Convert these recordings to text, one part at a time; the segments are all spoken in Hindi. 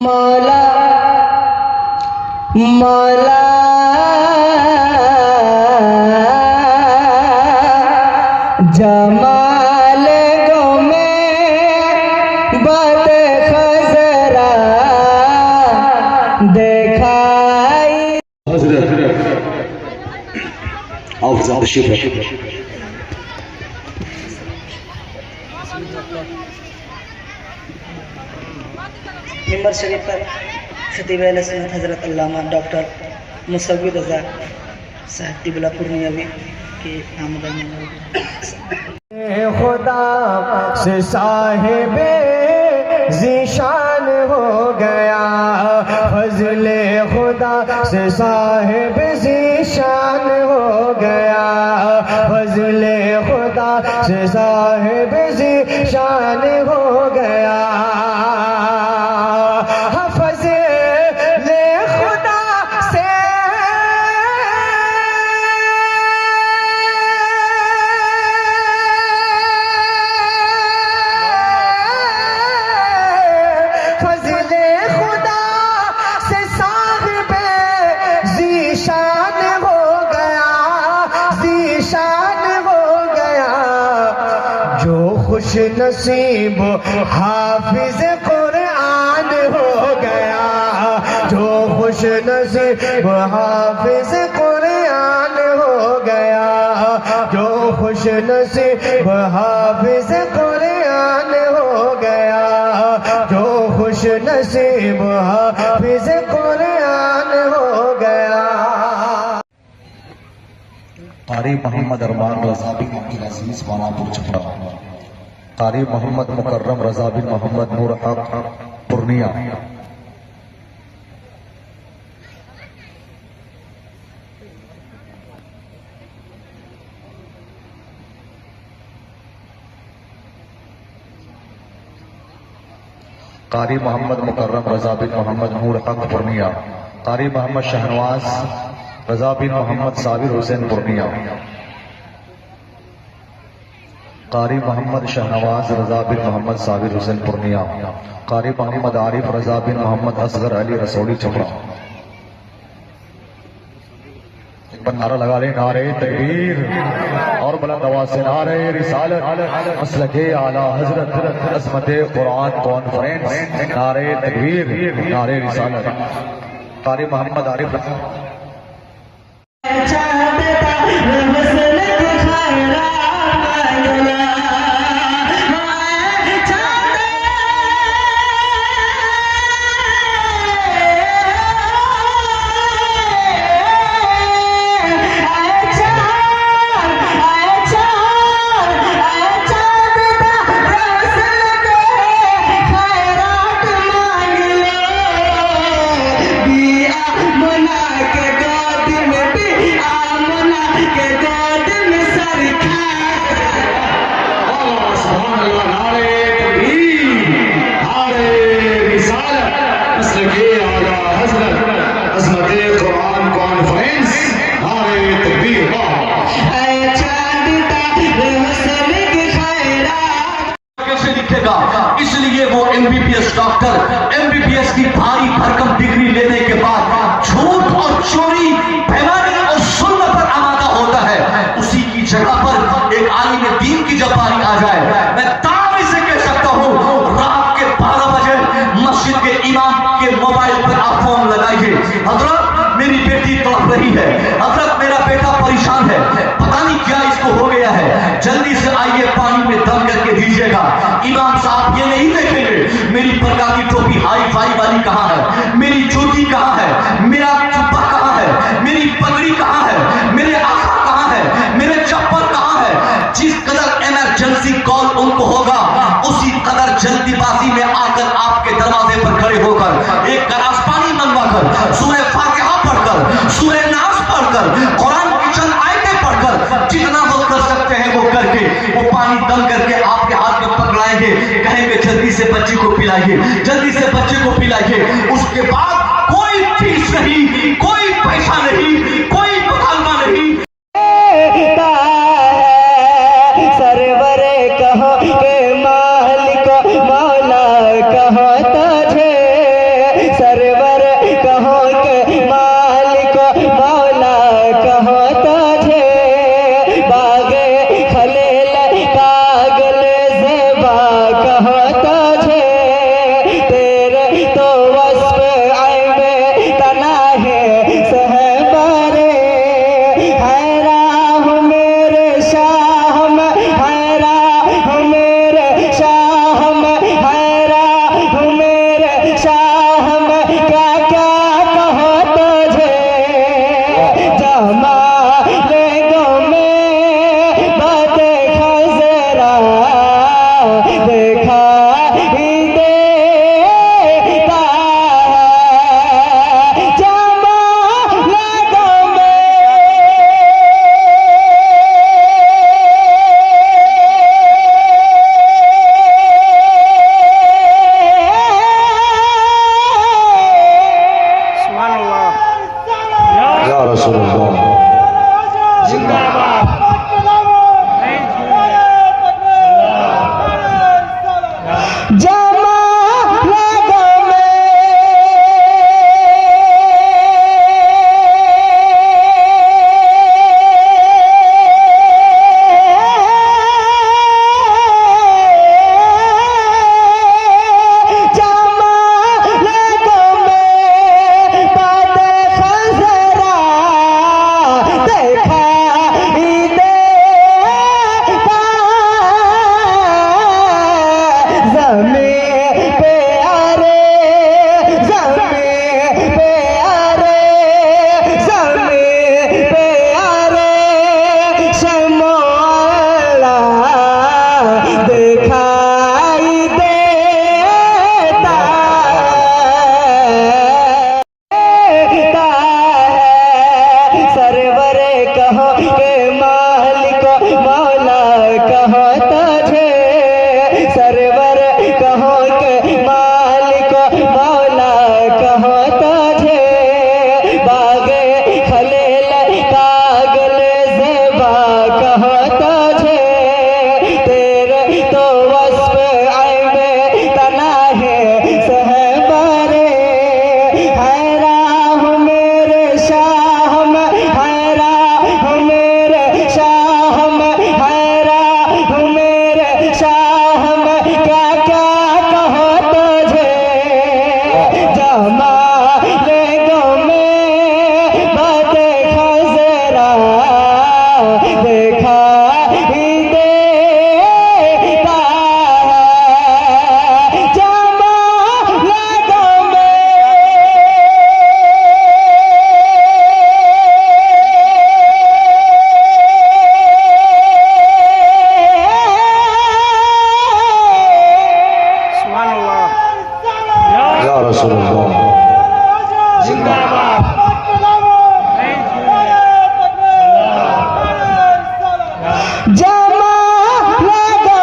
मौला मौला जमाल गो में बात खजरा देखाई। मिंबर शरीफ पर खतीब अहले सुन्नत हज़रत अल्लामा डॉक्टर मुसव्विर रज़ा साहब तिबला पूर्णियावी की आमद खुदा से साहिबे ज़ीशान हो गया, फज़ले खुदा से साहिब ज़ीशान हो गया, फज़ले खुदा से साहिब ज़ीशान हो गया। खुश नसीब हाफिज कुरान हो गया, जो खुश नसीब हाफिज कुरान हो गया, जो खुश नसीब हाफिज कुरान हो गया, जो खुश नसीब हाफिज कुरान हो गया। कारी मोहम्मद अरमान रज़ा बिन अब्दुल अजीज वानापुर छपरा, कारी मोहम्मद मुकर्रम रज़ा बिन मोहम्मद नूर हक पूर्णिया, कारी मोहम्मद मुकर्रम रज़ा बिन मोहम्मद नूर हक पूर्णिया, कारी मोहम्मद शहनवाज रज़ा बिन मोहम्मद साबिर हुसैन पूर्णिया, कारी मोहम्मद शहनवाज रज़ा बिन मोहम्मद साबिर हुसैन पूर्णिया, कारी मोहम्मद आरिफ रज़ा बिन मोहम्मद असगर अली रसौली छपरा। एक बार नारा लगा ले, नारे तकबीर और बुलंद आवाज से नारे रिसालत मसलके आला हजरत अज़मत कुरान कॉन्फ्रेंस, नारे तकबीर नारे रिसालत। कारी मोहम्मद आरिफ दीजिएगा। इसलिए वो MBBS डॉक्टर MBBS की भारी भरकम डिग्री लेने के बाद झूठ और चोरी, बेईमानी और जुल्म पर आमादा होता है। उसी की जगह पर एक आलिम दीन की जब बारी आ जाए, मैं दावे से कह सकता हूँ, रात के 12 बजे मस्जिद के इमाम के मोबाइल पर आप फोन लगाइए, हजरत मेरी बेटी तड़प रही है, हजरत मेरा बेटा परेशान है, पता नहीं क्या इसको हो गया है, जल्दी से आइए पानी में दम करके दीजिएगा। इमाम साहब ये नहीं देखेंगे मेरी प्रका की टोपी हाई फाई वाली कहाँ है, मेरी जूती कहाँ है, मेरा जुब्बा कहाँ है, मेरी पगड़ी कहाँ है, मेरे आका कहाँ है, मेरे चप्पल कहाँ है। जिस कदर इमरजेंसी कॉल उनको होगा, उसी कदर जल्दीबाजी में आकर आपके दरवाजे पर खड़े होकर एक गिलास पानी मंगवाकर, सूरह फातिहा पढ़कर, सूरह नास पढ़कर, कुरान की चंद आयतें पढ़कर, जितना वो कर सकते हैं वो करके वो पानी दम करके आपके हाथ में पकड़ाएंगे, कहेंगे जल्दी से बच्ची को पिलाइए, जल्दी से बच्चे को पिलाइए। उसके बाद कोई फीस नहीं, कोई पैसा नहीं, कोई मुकालमा नहीं। सरवरे कहो के मालिक मौला कहो तुझे, सरवर कहो के मालिक मौला कहो तुझे, बागे खलील कागल ज़ेबा कहो तुझे, तेरे तो वस्फ आइबे तना है सहबरे, हैरा हूँ मेरे शाह में, हैरा हूँ मेरे शाह में, हैरा हूँ मेरे शाह में, क्या क्या कहो तुझे, जमाले गो में बदेखा जरा, देखा ही देता है, जमाले गो या रसूलुल्लाह जिंदाबाद। जमाले गो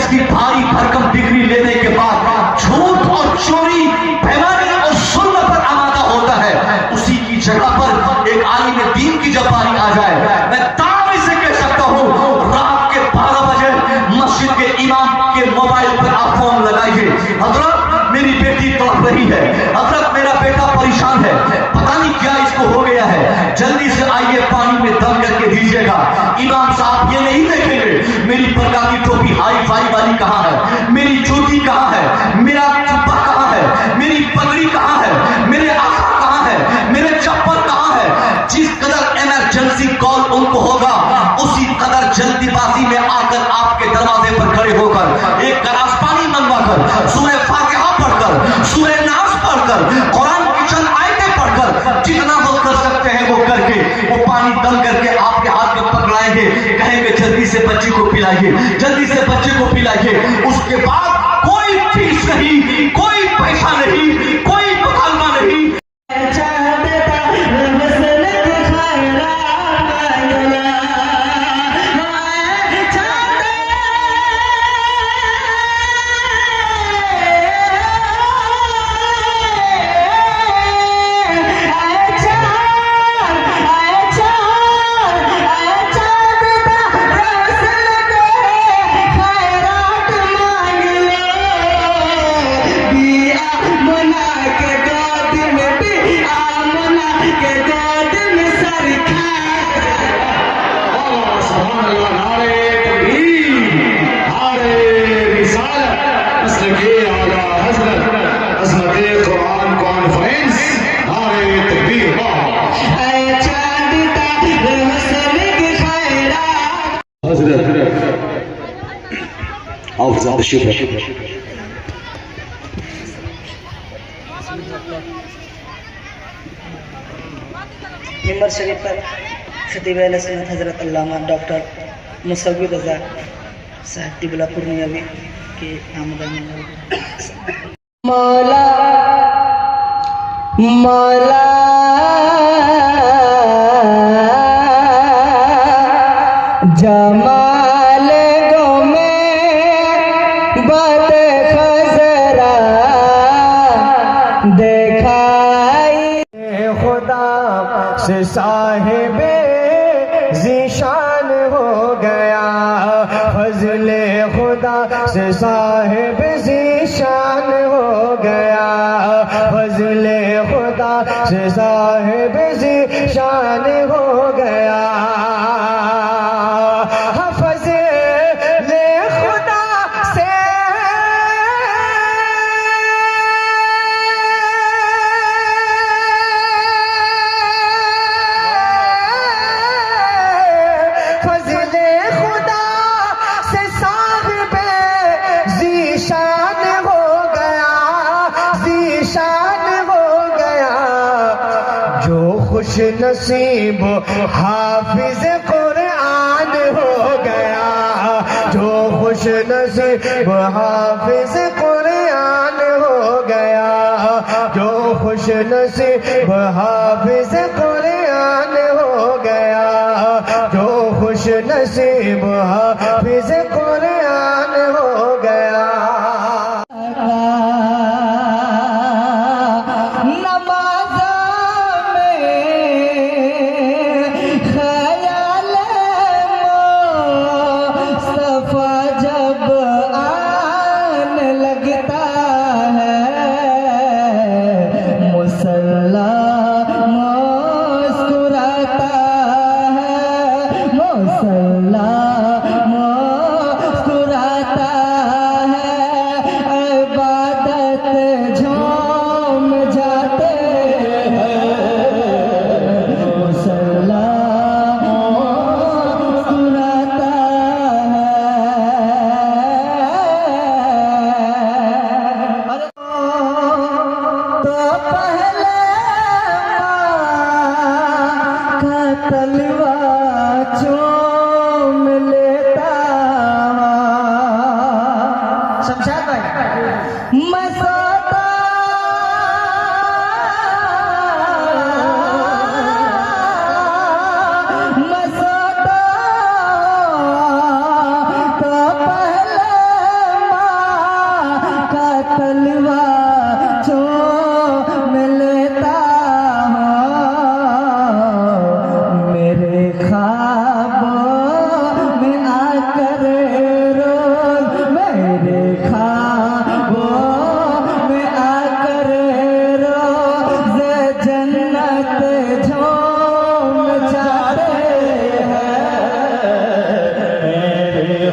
की भारी भरकम डिग्री लेने के बाद झूठ और चोरी, बेईमानी और जुल्म पर आमादा होता है, उसी की जगह पर एक आलिम दीन की जब बारी आ जाए, मैं दावे से कह सकता हूं, रात के 12 बजे मस्जिद के इमाम के मोबाइल पर आप फोन लगाइए, हजरत मेरी बेटी तड़प रही है, हजरत मेरा बेटा परेशान है, पता नहीं क्या इसको हो गया है, जल्दी से आइए पानी में दम करके दीजिएगा। इमाम साहब ये नहीं देखेंगे मेरी पर्दा की टोपी हाई फाई वाली कहां है, मेरी जूती कहां है, मेरा जुब्बा कहां है, मेरी पगड़ी कहां है, मेरे आखा कहां है, मेरे चप्पल कहां है। जिस कदर इमरजेंसी कॉल उनको होगा, उसी कदर जल्दीबाजी में आकर आपके दरवाजे पर खड़े होकर एक गिलास पानी मंगवाकर, सूरह फातिहा पढ़कर, सूरह नास पढ़कर, कुरान की चंद आयतें पढ़कर, जितना वो कर सकते हैं वो करके, वो पानी दम करके आपके हाथ में पकड़ाएंगे, कहेंगे जल्दी से बच्ची को पिलाइए, जल्दी से बच्चे को पिलाइए। उसके बाद कोई फीस नहीं, कोई पैसा नहीं, कोई मुकालमा नहीं। मिंबर शरीफ पर खतीब अहले सुन्नत हज़रत अल्लामा डॉक्टर मुसव्विद रज़ा साहब तिबला पूर्णियावी के आमदनी मौला मौला जमाल गो में बात खजरा देखाई खुदा से साहिबे ज़ीशान हो गया, फजले खुदा से साहिब ज़ीशान हो गया, फजले खुदा से साहिब ज़ीशान हो गया। खुश नसीब हाफिज कुरान हो गया, जो खुश नसीब हाफिज कुरान हो गया, जो खुश नसीब हाफिज कुरान हो गया, जो खुश नसीब हाफिज कुरान हो गया। मेरे ख्वाबों में आकर रोज़े जन्नत झूम जाते हैं मेरे